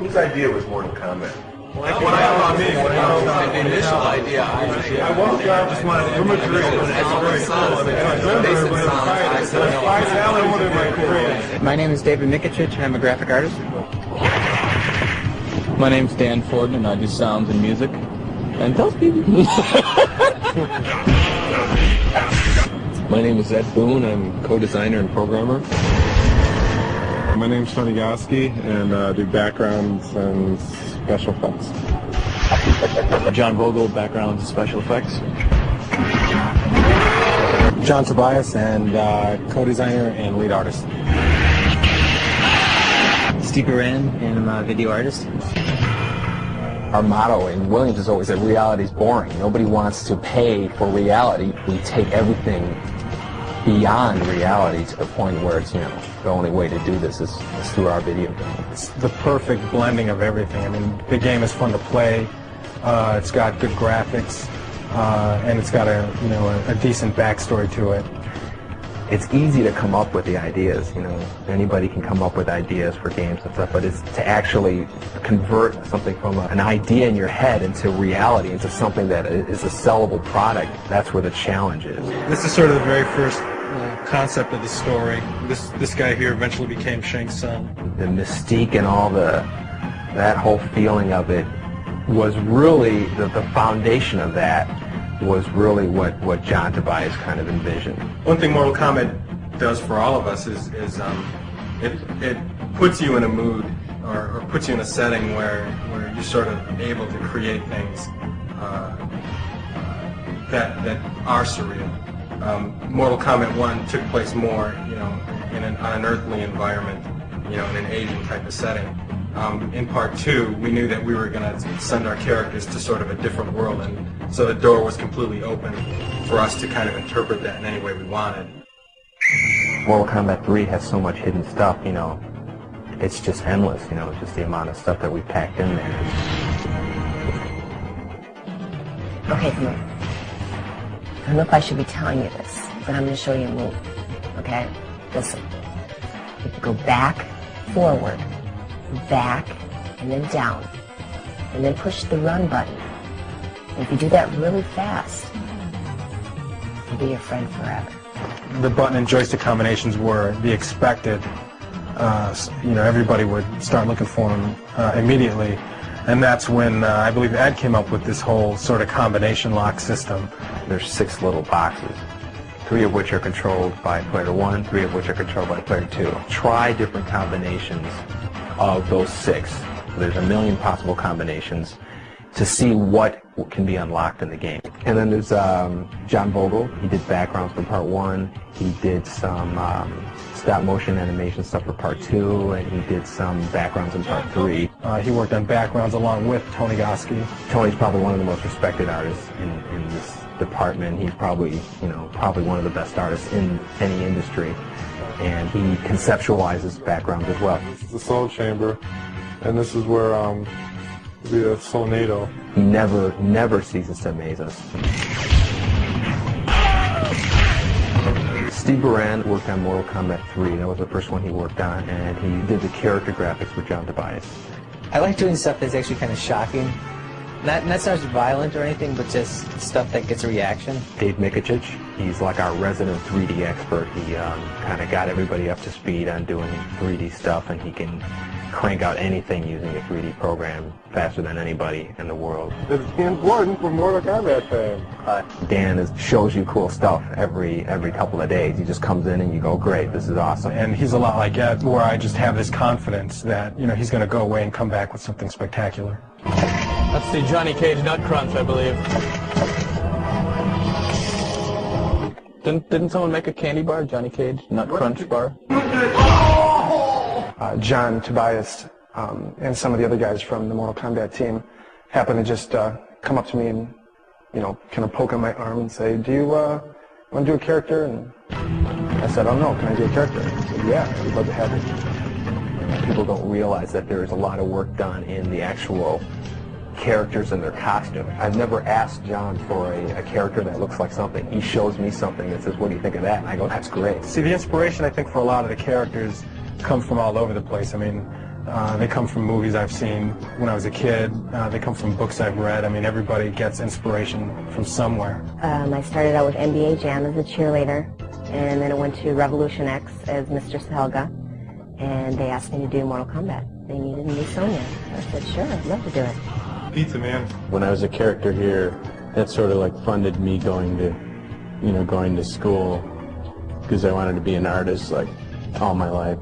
Whose idea was Mortal Kombat? The initial idea, I walked out, just wanted to My name is David Mikic, and I'm a graphic artist. My name's Dan Forden, and I do sounds and music. And tell people. My name is Ed Boone. I'm co-designer and programmer. My name's Tony Goski, and I do backgrounds and special effects. John Vogel, backgrounds and special effects. John Tobias, and co-designer and lead artist. Steve Moran, and I'm a video artist. Our motto in Williams is always that reality is boring. Nobody wants to pay for reality. We take everything beyond reality to the point where it's, the only way to do this is through our video game. It's the perfect blending of everything. I mean, the game is fun to play. It's got good graphics, and it's got a decent backstory to it. It's easy to come up with the ideas, anybody can come up with ideas for games and stuff, but it's to actually convert something from an idea in your head into reality, into something that is a sellable product. That's where the challenge is. This is sort of the very first concept of the story. This guy here eventually became Shank's son. The mystique and all that whole feeling of it was really, the foundation of that was really what John Tobias kind of envisioned. One thing Mortal Kombat does for all of us is it puts you in a mood or puts you in a setting where you're sort of able to create things that are surreal. Mortal Kombat 1 took place more, on an earthly environment, in an Asian type of setting. In part 2, we knew that we were going to send our characters to sort of a different world, and so the door was completely open for us to kind of interpret that in any way we wanted. Mortal Kombat 3 has so much hidden stuff, it's just endless, just the amount of stuff that we packed in there. Okay, come on. I don't know if I should be telling you this, but I'm going to show you a move, okay? Listen. You can go back, forward, back, and then down, and then push the run button. And if you do that really fast, I'll be your friend forever. The button and joystick combinations were the expected. Everybody would start looking for them immediately, and that's when I believe Ed came up with this whole sort of combination lock system. There's 6 little boxes, 3 of which are controlled by player 1, 3 of which are controlled by player 2. Try different combinations of those 6. There's a million possible combinations to see what can be unlocked in the game. And then there's John Vogel. He did backgrounds for part 1. He did some stop motion animation stuff for part 2, and he did some backgrounds in part 3. He worked on backgrounds along with Tony Goski. Tony's probably one of the most respected artists in this department. He's probably one of the best artists in any industry. And he conceptualizes backgrounds as well. This is the Soul Chamber, and this is where the Soulnado. He never ceases to amaze us. Steve Moran worked on Mortal Kombat 3. That was the first one he worked on, and he did the character graphics with John Tobias. I like doing stuff that's actually kind of shocking. Not so much violent or anything, but just stuff that gets a reaction. Dave Mikic, he's like our resident 3D expert. He kind of got everybody up to speed on doing 3D stuff, and he can crank out anything using a 3D program faster than anybody in the world. It's important for Mortal Kombat fans. Dan shows you cool stuff every couple of days. He just comes in and you go, great, this is awesome. And he's a lot like Ed, where I just have this confidence that he's going to go away and come back with something spectacular. That's the Johnny Cage Nut Crunch, I believe. Didn't someone make a candy bar, Johnny Cage Nut Crunch bar? John Tobias and some of the other guys from the Mortal Kombat team happened to just come up to me and, kind of poke on my arm and say, do you want to do a character? And I said, oh no, can I do a character? And he said, yeah, I'd love to have it. People don't realize that there is a lot of work done in the actual characters and their costume. I've never asked John for a character that looks like something. He shows me something that says, what do you think of that? And I go, that's great. See, the inspiration, I think, for a lot of the characters come from all over the place. I mean, They come from movies I've seen when I was a kid. They come from books I've read. I mean, everybody gets inspiration from somewhere. I started out with NBA Jam as a cheerleader, and then I went to Revolution X as Mistress Helga, and they asked me to do Mortal Kombat. They needed a new Sonya. I said, sure, I'd love to do it. Pizza Man. When I was a character here, that sort of like funded me going to school, because I wanted to be an artist like all my life.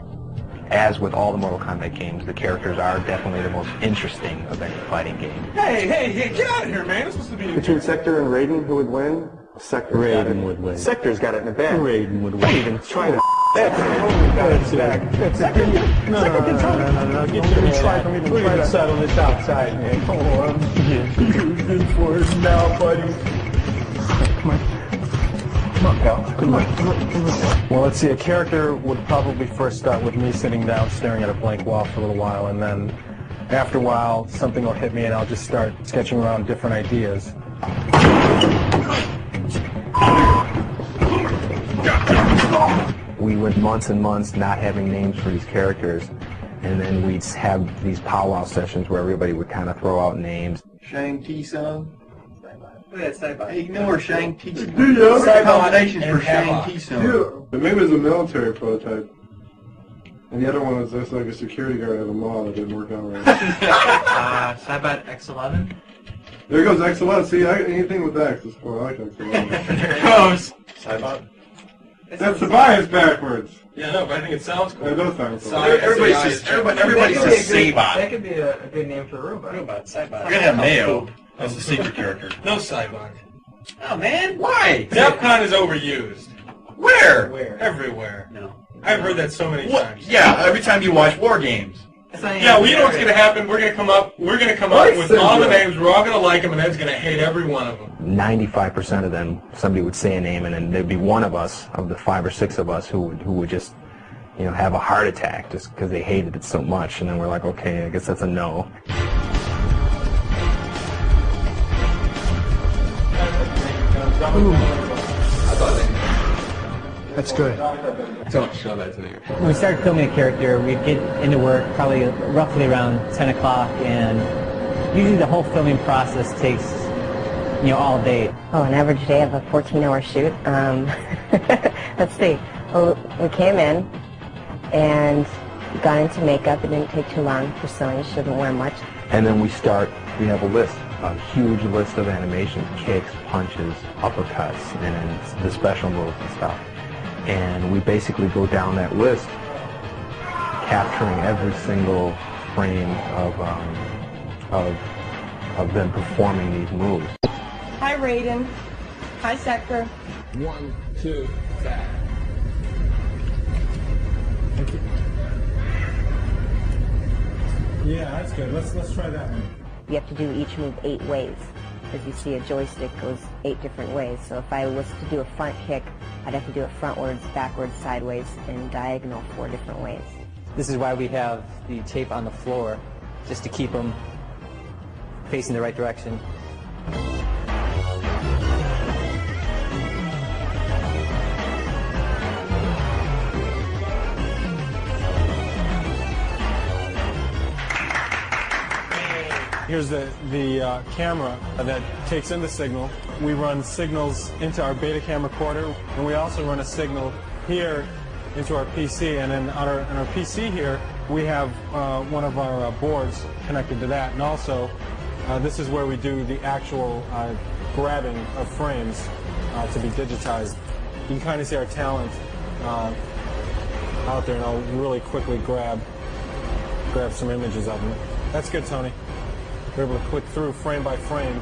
As with all the Mortal Kombat games, the characters are definitely the most interesting of any fighting game. Hey, get out of here, man. It's supposed to be... Between Sector and Raiden, who would win? Sector's got it. Raiden would win. Sector's got it in the bag. Raiden would win. Don't even try to... That's it. Got it in the bag. Sector No, get your try for me to try to settle this outside, man. Come on. Good for us now, buddy. Come on. Come on, pal. Come on. Well, let's see. A character would probably first start with me sitting down staring at a blank wall for a little while, and then after a while something will hit me and I'll just start sketching around different ideas. We went months and months not having names for these characters, and then we'd have these powwow sessions where everybody would kind of throw out names. Shang-Ti-Sung. Look at that Saibot. Ignore Shang-Ti. Combinations for Shang-Ti-Sung. The name is a military prototype. And the other one is just like a security guard at a mall that didn't work out right. Saibot X11. There goes X11. See, anything with X is cool. I like X11. There it goes. Saibot. That's Tobias backwards. Yeah, no, but I think it sounds cool. It does sound cool. Everybody says Saibot. That could be a good name for a robot. Saibot. We're gonna have Mayo as the secret character. No Saibot. Oh man, why? Defcon is overused. Where? Everywhere. No. I've heard that so many times. Yeah, every time you watch War Games. Yeah, well, you know what's going to happen? We're going to come up with all the names. We're all going to like them, and Ed's going to hate every one of them. 95% of them, somebody would say a name, and then there'd be one of us, of the 5 or 6 of us, who would just, have a heart attack just because they hated it so much. And then we're like, okay, I guess that's a no. That's good. Don't show that to me. When we started filming a character, we'd get into work probably roughly around 10 o'clock, and usually the whole filming process takes, all day. Oh, an average day of a 14-hour shoot? Let's see. Well, we came in and got into makeup. It didn't take too long for Sonya. She doesn't wear much. And then we have a list, a huge list of animations, kicks, punches, uppercuts, and then the special moves and stuff. And we basically go down that list, capturing every single frame of them performing these moves. Hi, Raiden. Hi, Sector. 1, 2, back. Yeah, that's good. Let's try that one. You have to do each move 8 ways. As you see, a joystick goes 8 different ways. So if I was to do a front kick, I'd have to do it frontwards, backwards, sideways, and diagonal 4 different ways. This is why we have the tape on the floor, just to keep them facing the right direction. Here's the camera that takes in the signal. We run signals into our Betacam recorder, and we also run a signal here into our PC. And then on our PC here, we have one of our boards connected to that. And also, this is where we do the actual grabbing of frames to be digitized. You can kind of see our talent out there, and I'll really quickly grab some images of them. That's good, Tony. We're able to click through frame by frame,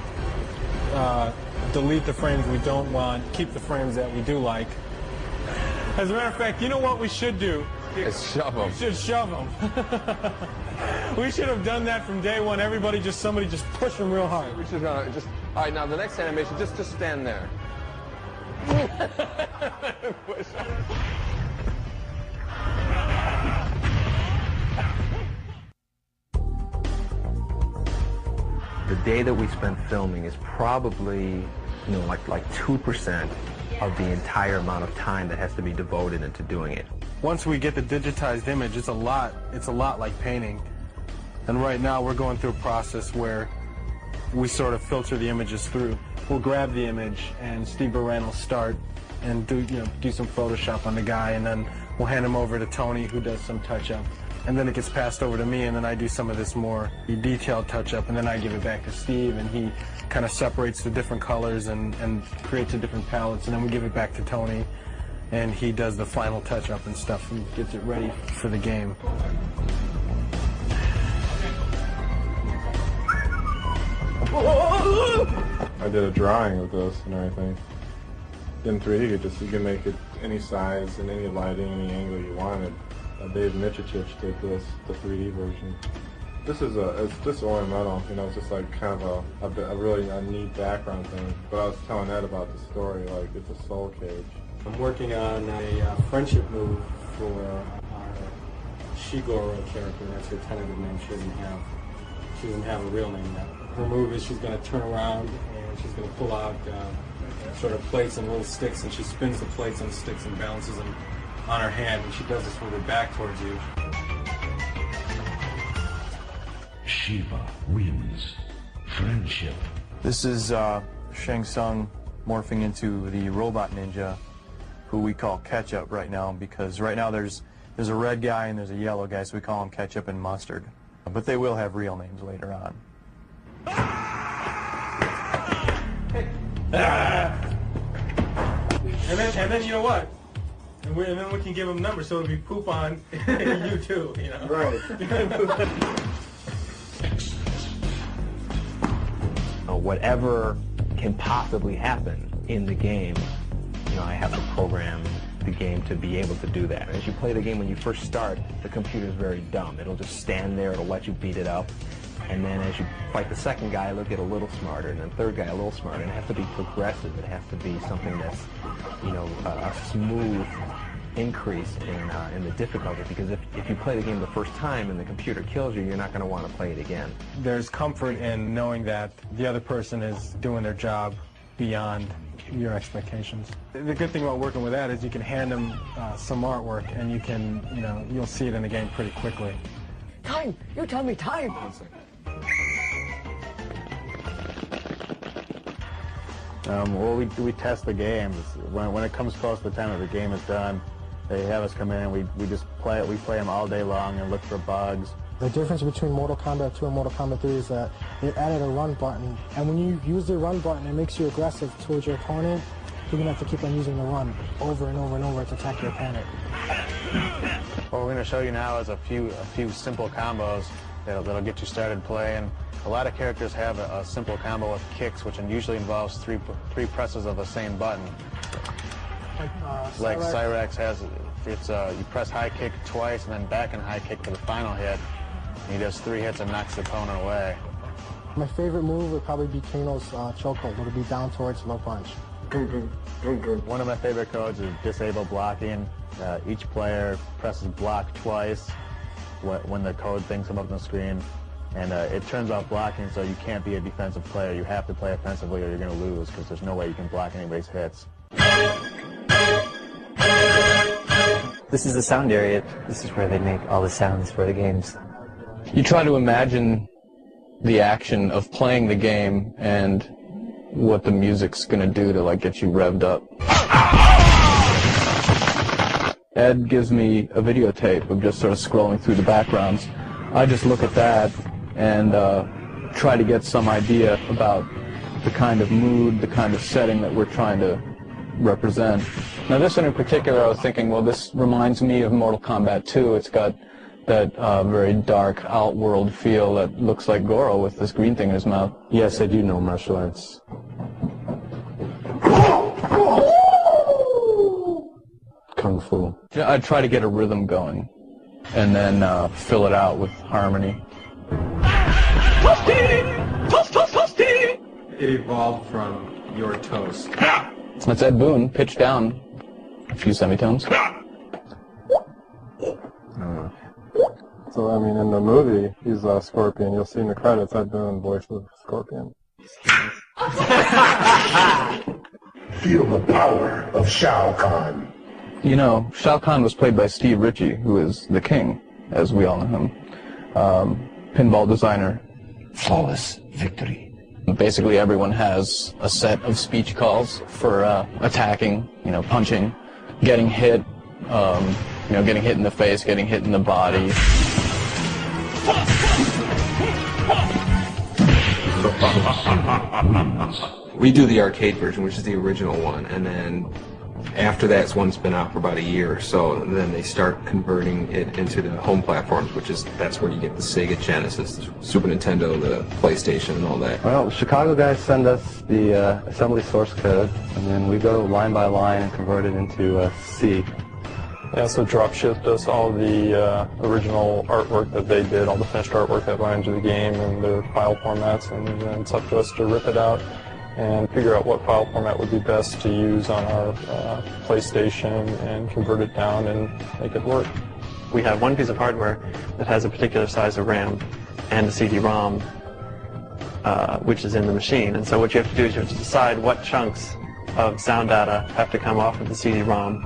delete the frames we don't want, keep the frames that we do like. As a matter of fact, you know what we should do? It's shove them. We should shove them. We should have done that from day one. Somebody just push them real hard. We're just gonna all right, now the next animation, just stand there. Push. The day that we spent filming is probably, like 2% of the entire amount of time that has to be devoted into doing it. Once we get the digitized image, it's a lot like painting. And right now we're going through a process where we sort of filter the images through. We'll grab the image and Steve Baran will start and do some Photoshop on the guy, and then we'll hand him over to Tony, who does some touch-up. And then it gets passed over to me, and then I do some of this more detailed touch-up, and then I give it back to Steve, and he kind of separates the different colors and creates the different palettes, and then we give it back to Tony, and he does the final touch-up and stuff and gets it ready for the game. I did a drawing of this and everything. In 3D, you can make it any size and any lighting, any angle you wanted. Dave Michich did this, the 3D version. This is it's just ornamental, it's just like kind of a really neat background thing. But I was telling Ed about the story, like it's a soul cage. I'm working on a friendship move for our Shigoro character. That's her tentative name. She doesn't have a real name yet. Her move is she's going to turn around and she's going to pull out sort of plates and little sticks, and she spins the plates and sticks and balances them on her hand, and she does this with her back towards you. Shiva wins. Friendship. This is Shang Tsung morphing into the robot ninja, who we call Ketchup right now, because right now there's a red guy and there's a yellow guy, so we call them Ketchup and Mustard. But they will have real names later on. And then you know what? And then we can give them numbers, so it'll be poop on you too, Right. Whatever can possibly happen in the game, I have to program the game to be able to do that. As you play the game, when you first start, the computer's very dumb. It'll just stand there, it'll let you beat it up. And then as you fight the second guy, it'll get a little smarter, and then the third guy a little smarter. And it has to be progressive. It has to be something that's, a smooth increase in the difficulty. Because if you play the game the first time and the computer kills you, you're not going to want to play it again. There's comfort in knowing that the other person is doing their job beyond your expectations. The good thing about working with that is you can hand them some artwork, and you can, you'll see it in the game pretty quickly. Time! You tell me time! Well, we test the games. When it comes close to the time that the game is done, they have us come in and we just play it. We play them all day long and look for bugs. The difference between Mortal Kombat 2 and Mortal Kombat 3 is that they added a run button, and when you use the run button, it makes you aggressive towards your opponent. You're gonna have to keep on using the run over and over and over to attack your opponent. What we're going to show you now is a few simple combos that'll get you started playing. A lot of characters have a simple combo with kicks, which usually involves three presses of the same button. Like Cyrex has, you press high kick twice and then back and high kick for the final hit. And he does 3 hits and knocks the opponent away. My favorite move would probably be Kano's chokehold. It'll be down towards low punch. One of my favorite codes is disable blocking. Each player presses block twice when the code things come up on the screen. And it turns off blocking, so you can't be a defensive player. You have to play offensively or you're going to lose, because there's no way you can block anybody's hits. This is the sound area. This is where they make all the sounds for the games. You try to imagine the action of playing the game and what the music's going to do to get you revved up. Ed gives me a videotape of just sort of scrolling through the backgrounds. I just look at that and try to get some idea about the kind of mood, the kind of setting that we're trying to represent. Now this one in particular, I was thinking, well, this reminds me of Mortal Kombat 2. It's got that very dark outworld feel that looks like Goro with this green thing in his mouth. Yes, I do know martial arts. Kung Fu. I try to get a rhythm going and then fill it out with harmony. It evolved from your toast. That's Ed Boon, pitched down a few semitones. So, in the movie, he's Scorpion. You'll see in the credits, Ed Boon, voice of Scorpion. Feel the power of Shao Kahn. Shao Kahn was played by Steve Ritchie, who is the king, as we all know him. pinball designer. Flawless victory. Basically, everyone has a set of speech calls for attacking, punching, getting hit, getting hit in the face, getting hit in the body. We do the arcade version, which is the original one, and then after that's one's been out for about a year or so, and then they start converting it into the home platforms, that's where you get the Sega Genesis, the Super Nintendo, the PlayStation, and all that. Well, the Chicago guys send us the assembly source code, and then we go line by line and convert it into C. They also drop shipped us all the original artwork that they did, all the finished artwork that went into the game and their file formats, and then it's up to us to rip it out and figure out what file format would be best to use on our PlayStation and convert it down and make it work. We have one piece of hardware that has a particular size of RAM and a CD-ROM which is in the machine, and so what you have to do is you have to decide what chunks of sound data have to come off of the CD-ROM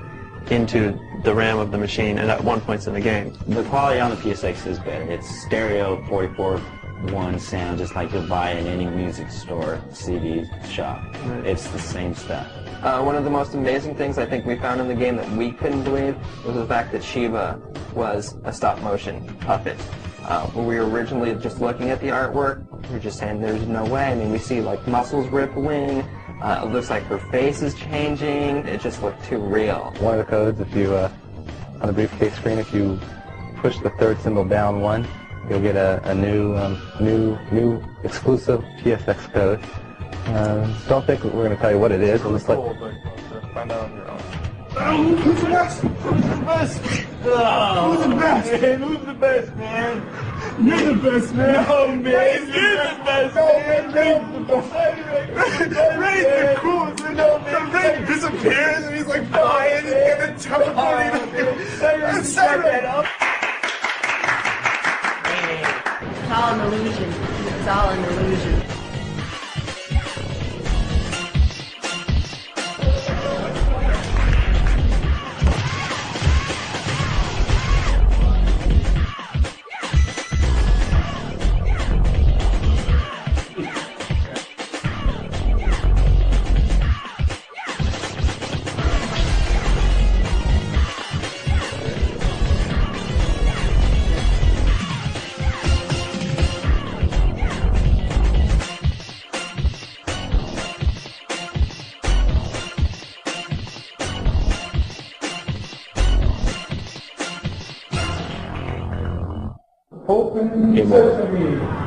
into the RAM of the machine, and at one point in the game. The quality on the PSX is better. It's stereo 44:1 sound, just like you'll buy in any music store, CD shop. Right. It's the same stuff. One of the most amazing things I think we found in the game that we couldn't believe was the fact that Shiva was a stop-motion puppet. When we were originally just looking at the artwork, we were just saying there's no way. I mean, we see like muscles rip a wing. It looks like her face is changing. It just looked too real. One of the codes, if you, on the briefcase screen, if you push the third symbol down one, you'll get a new exclusive PSX code. Don't think we're going to tell you what it is. We'll just let Find out on your own. Who's the best? Who's the best? Who's the best? Man, who's the best, man? You're the best, man. No, man. You're the best, man. Ray's the coolest. No, man. Ray disappears and he's like flying and he's gonna teleport. It's all an illusion. It's all an illusion. Open sesame.